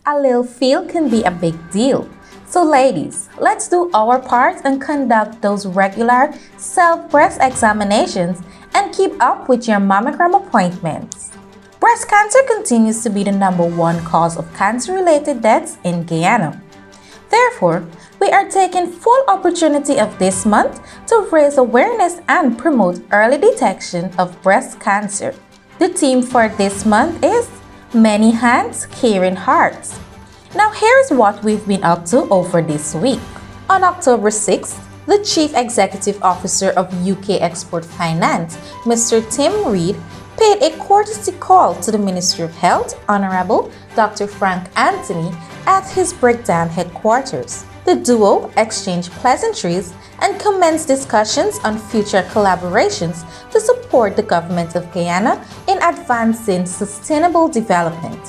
A little feel can be a big deal. So ladies, let's do our part and conduct those regular self-breast examinations and keep up with your mammogram appointments. Breast cancer continues to be the #1 cause of cancer-related deaths in Guyana. Therefore, we are taking full opportunity of this month to raise awareness and promote early detection of breast cancer. The theme for this month is Many Hands, Caring Hearts. Now here's what we've been up to over this week. On October 6th, the Chief Executive Officer of UK Export Finance, Mr. Tim Reid, paid a courtesy call to the Ministry of Health, Honorable Dr. Frank Anthony, at his breakdown headquarters. The duo exchanged pleasantries and commenced discussions on future collaborations to support the government of Guyana in advancing sustainable development.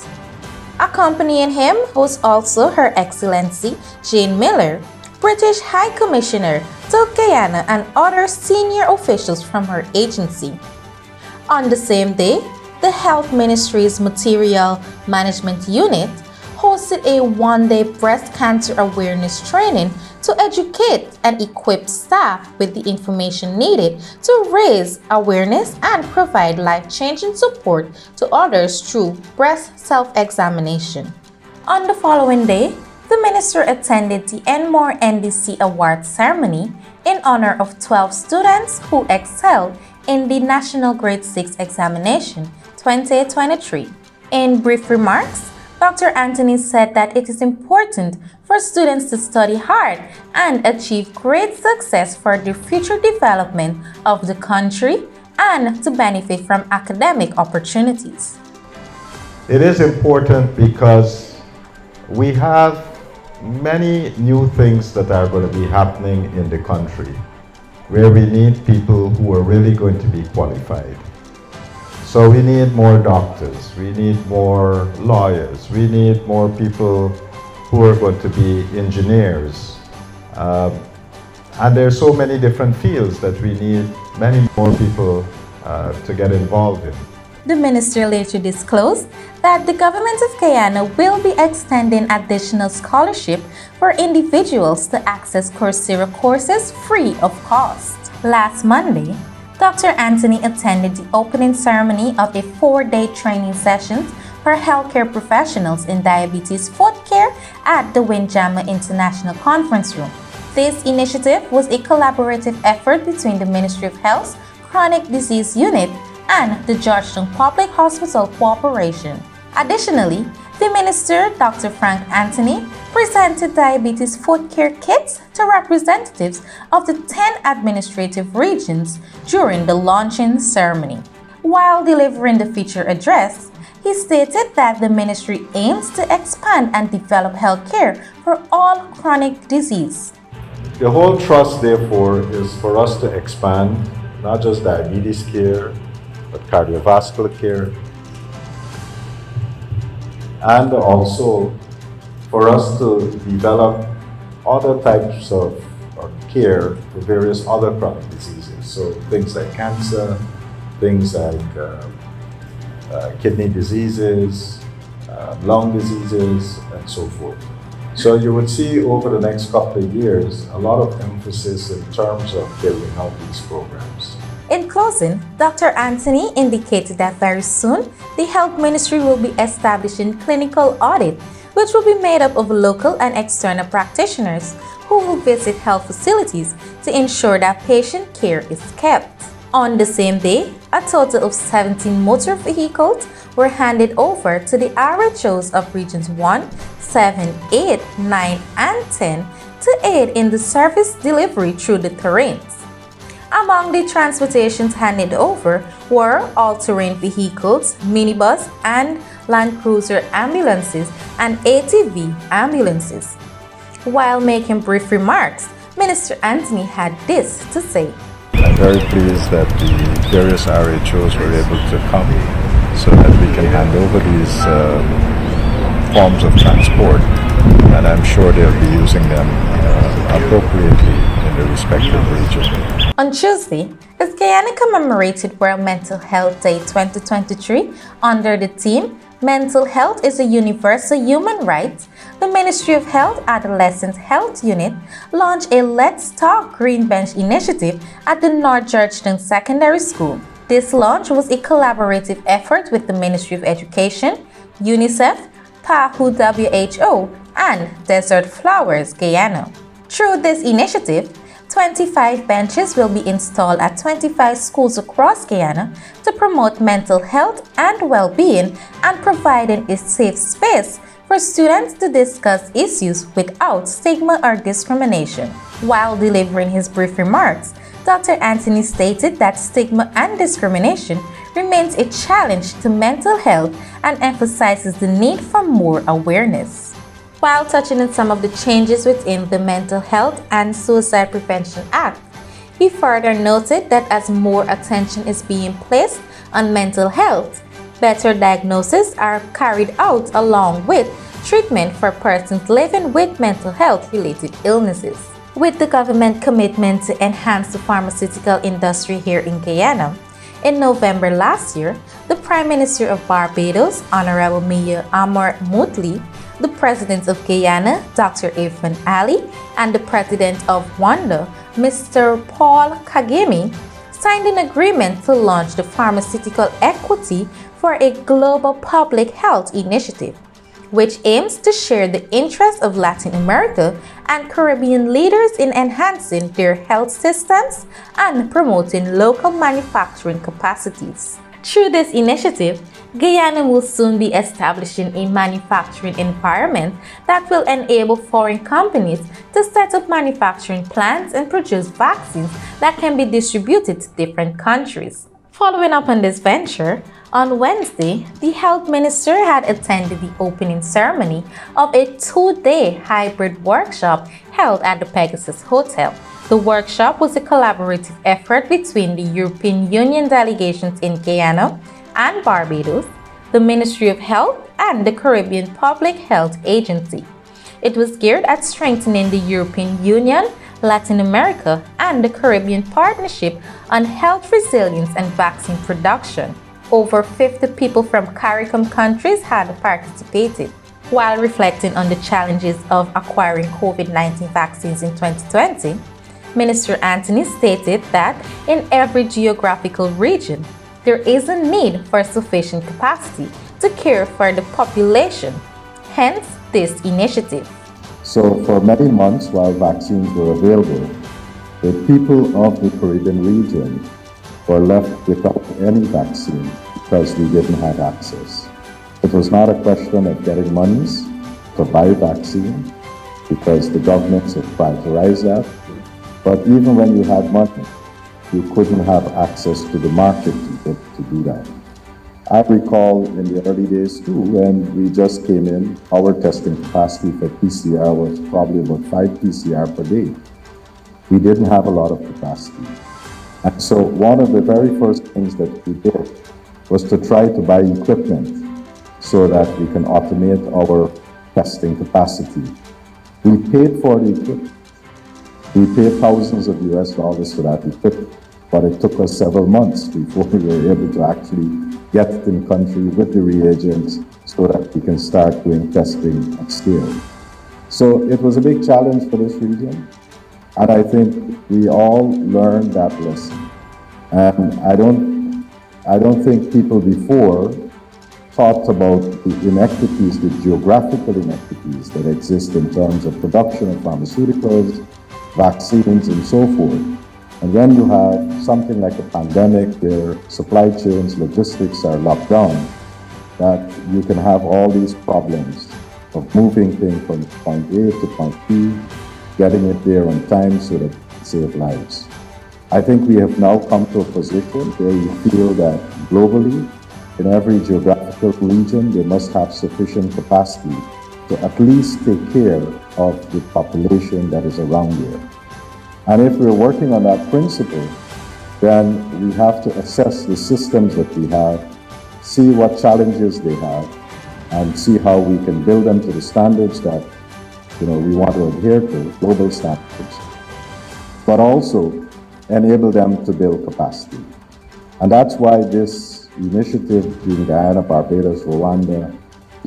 Accompanying him was also Her Excellency Jane Miller, British High Commissioner to Guyana, and other senior officials from her agency. On the same day, the Health Ministry's Material Management Unit hosted a one-day breast cancer awareness training to educate and equip staff with the information needed to raise awareness and provide life-changing support to others through breast self-examination. On the following day, the minister attended the Enmore NDC Awards ceremony in honor of 12 students who excelled in the National Grade 6 Examination 2023. In brief remarks, Dr. Anthony said that it is important for students to study hard and achieve great success for the future development of the country and to benefit from academic opportunities. It is important because we have many new things that are going to be happening in the country where we need people who are really going to be qualified. So we need more doctors, we need more lawyers, we need more people who are going to be engineers. And there are so many different fields that we need many more people to get involved in. The minister later disclosed that the government of Guyana will be extending additional scholarship for individuals to access Coursera courses free of cost. Last Monday, Dr. Anthony attended the opening ceremony of a 4-day training session for healthcare professionals in diabetes foot care at the Windjammer International Conference Room. This initiative was a collaborative effort between the Ministry of Health's Chronic Disease Unit and the Georgetown Public Hospital Corporation. Additionally, the minister, Dr. Frank Anthony, presented diabetes foot care kits to representatives of the 10 administrative regions during the launching ceremony. While delivering the feature address, he stated that the ministry aims to expand and develop healthcare for all chronic disease. The whole trust, therefore, is for us to expand not just diabetes care, but cardiovascular care, and also for us to develop other types of care for various other chronic diseases. So things like cancer, things like kidney diseases, lung diseases, and so forth. So you would see over the next couple of years a lot of emphasis in terms of building out these programs. In closing, Dr. Anthony indicated that very soon, the Health Ministry will be establishing clinical audit, which will be made up of local and external practitioners who will visit health facilities to ensure that patient care is kept. On the same day, a total of 17 motor vehicles were handed over to the RHOs of Regions 1, 7, 8, 9, and 10 to aid in the service delivery through the terrains. Among the transportations handed over were all-terrain vehicles, minibus and Land Cruiser ambulances, and ATV ambulances. While making brief remarks, Minister Anthony had this to say. I'm very pleased that the various RHOs were able to come so that we can hand over these forms of transport, and I'm sure they'll be using them appropriately in the respective region. On Tuesday, as Guyana commemorated World Mental Health Day 2023 under the theme Mental health is a universal human right. The Ministry of Health Adolescent Health Unit launched a Let's Talk Green Bench initiative at the North Georgetown Secondary School. This launch was a collaborative effort with the Ministry of Education, UNICEF, PAHU WHO, and Desert Flowers Guyana. Through this initiative, 25 benches will be installed at 25 schools across Guyana to promote mental health and well-being and providing a safe space for students to discuss issues without stigma or discrimination. While delivering his brief remarks, Dr. Anthony stated that stigma and discrimination remains a challenge to mental health and emphasizes the need for more awareness. While touching on some of the changes within the Mental Health and Suicide Prevention Act, he further noted that as more attention is being placed on mental health, better diagnoses are carried out along with treatment for persons living with mental health-related illnesses. With the government commitment to enhance the pharmaceutical industry here in Guyana, in November last year, the Prime Minister of Barbados, Honorable Mia Amor Mutli, the President of Guyana, Dr. Irfan Ali, and the President of Rwanda, Mr. Paul Kagame, signed an agreement to launch the Pharmaceutical Equity for a Global Public Health Initiative, which aims to share the interests of Latin America and Caribbean leaders in enhancing their health systems and promoting local manufacturing capacities. Through this initiative, Guyana will soon be establishing a manufacturing environment that will enable foreign companies to set up manufacturing plants and produce vaccines that can be distributed to different countries. Following up on this venture, on Wednesday, the health minister had attended the opening ceremony of a 2-day hybrid workshop held at the Pegasus Hotel. The workshop was a collaborative effort between the European Union delegations in Guyana and Barbados, the Ministry of Health, and the Caribbean Public Health Agency. It was geared at strengthening the European Union, Latin America, and the Caribbean partnership on health resilience and vaccine production. Over 50 people from CARICOM countries had participated. While reflecting on the challenges of acquiring COVID-19 vaccines in 2020, Minister Anthony stated that in every geographical region, there is a need for sufficient capacity to care for the population, hence this initiative. So for many months while vaccines were available, the people of the Caribbean region were left without any vaccine because we didn't have access. It was not a question of getting monies to buy vaccine because the governments have prioritized that. But even when you had money, you couldn't have access to the market to do that. I recall in the early days too, when we just came in, our testing capacity for PCR was probably about 5 PCR per day. We didn't have a lot of capacity. And so one of the very first things that we did was to try to buy equipment so that we can automate our testing capacity. We paid for the equipment. We paid thousands of US dollars for that equipment, but it took us several months before we were able to actually get it in country with the reagents so that we can start doing testing at scale. So it was a big challenge for this region, and I think we all learned that lesson. And I don't think people before thought about the inequities, the geographical inequities that exist in terms of production of pharmaceuticals, vaccines, and so forth. And when you have something like a pandemic where supply chains, logistics are locked down, that you can have all these problems of moving things from point A to point B, getting it there on time so that it saves lives. I think we have now come to a position where we feel that globally, in every geographical region, they must have sufficient capacity to at least take care of the population that is around there. And if we're working on that principle, then we have to assess the systems that we have, see what challenges they have, and see how we can build them to the standards that we want to adhere to, global standards, but also enable them to build capacity. And that's why this initiative between Guyana, Barbados, Rwanda,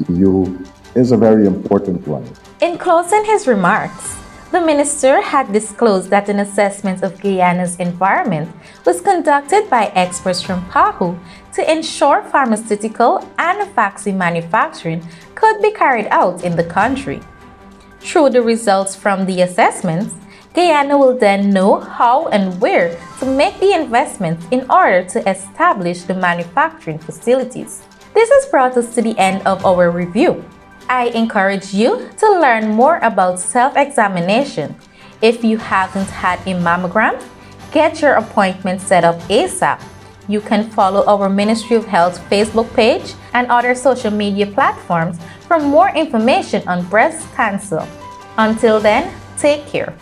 EU is a very important one. In closing his remarks, the minister had disclosed that an assessment of Guyana's environment was conducted by experts from PAHU to ensure pharmaceutical and vaccine manufacturing could be carried out in the country. Through the results from the assessments, Guyana will then know how and where to make the investments in order to establish the manufacturing facilities. This has brought us to the end of our review. I encourage you to learn more about self-examination. If you haven't had a mammogram, get your appointment set up ASAP. You can follow our Ministry of Health Facebook page and other social media platforms for more information on breast cancer. Until then, take care.